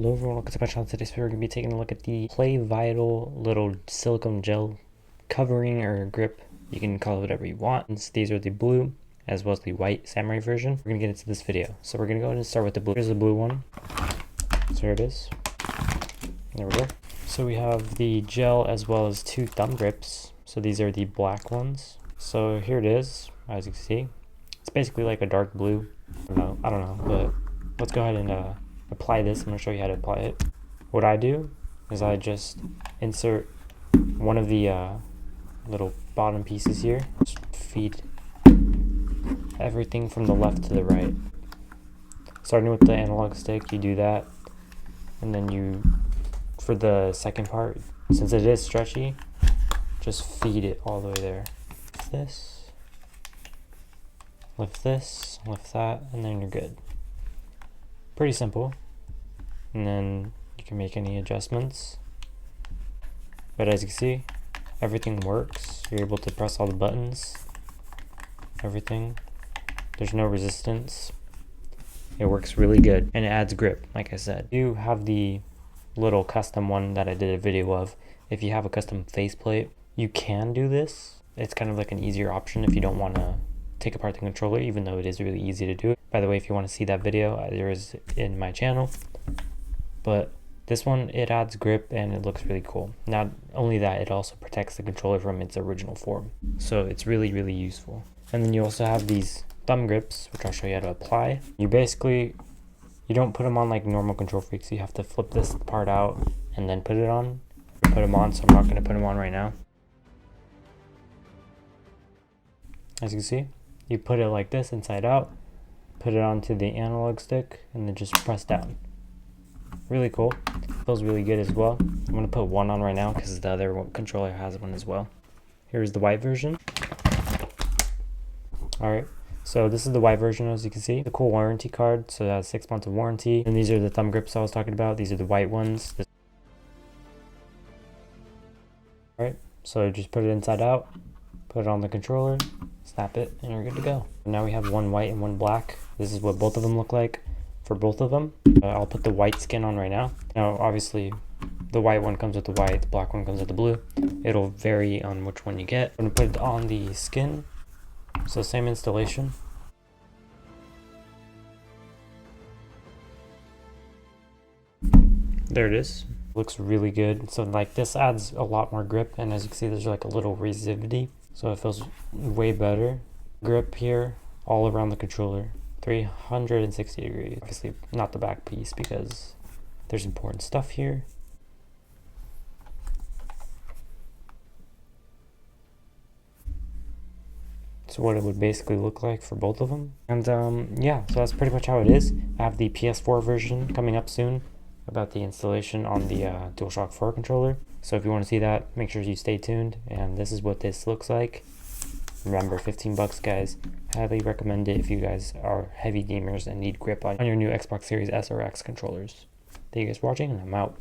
Hello everyone, welcome to my channel. Today we're going to be taking a look at the playvital little silicone gel covering or grip. You can call it whatever you want. These are the blue as well as the white samurai version. We're going to get into this video. So we're going to go ahead and start with the blue. Here's the blue one. So here it is. There we go. So we have the gel as well as two thumb grips. So these are the black ones. So here it is, as you can see. It's basically like a dark blue. I don't know, but let's go ahead and apply this. I'm going to show you how to apply it. What I do is I just insert one of the little bottom pieces here. Just feed everything from the left to the right. Starting with the analog stick, you do that. And then you, for the second part, since it is stretchy, just feed it all the way there. Lift this, lift that, and then you're good. Pretty simple. And then you can make any adjustments. But as you can see, everything works. You're able to press all the buttons. Everything. There's no resistance. It works really good. And it adds grip, like I said. You have the little custom one that I did a video of. If you have a custom faceplate, you can do this. It's kind of like an easier option if you don't want to take apart the controller, even though it is really easy to do it. By the way, if you want to see that video, there is in my channel. But this one, it adds grip and it looks really cool. Not only that, it also protects the controller from its original form. So it's really, really useful. And then you also have these thumb grips, which I'll show you how to apply. You don't put them on like normal control freaks. You have to flip this part out and then put it on. Put them on, so I'm not going to put them on right now. As you can see, you put it like this inside out, put it onto the analog stick, and then just press down. Really cool. Feels really good as well. I'm going to put one on right now because the other controller has one as well. Here's the white version. Alright, so this is the white version, as you can see. The cool warranty card, so that's 6 months of warranty. And these are the thumb grips I was talking about. These are the white ones. Alright, so just put it inside out, put it on the controller, snap it, and you're good to go. Now we have one white and one black. This is what both of them look like for both of them. I'll put the white skin on right now. Now obviously the white one comes with the white, the black one comes with the blue. It'll vary on which one you get. I'm gonna put it on the skin. So same installation. There it is. Looks really good. So like this adds a lot more grip, and as you can see there's like a little resivity. So it feels way better. Grip here all around the controller. 360 degrees. Obviously not the back piece because there's important stuff here. So what it would basically look like for both of them. And yeah, so that's pretty much how it is. I have the PS4 version coming up soon about the installation on the DualShock 4 controller. So if you want to see that, make sure you stay tuned. And this is what this looks like. Remember, 15 bucks, guys. Highly recommend it if you guys are heavy gamers and need grip on your new Xbox Series S or X controllers. Thank you guys for watching, and I'm out.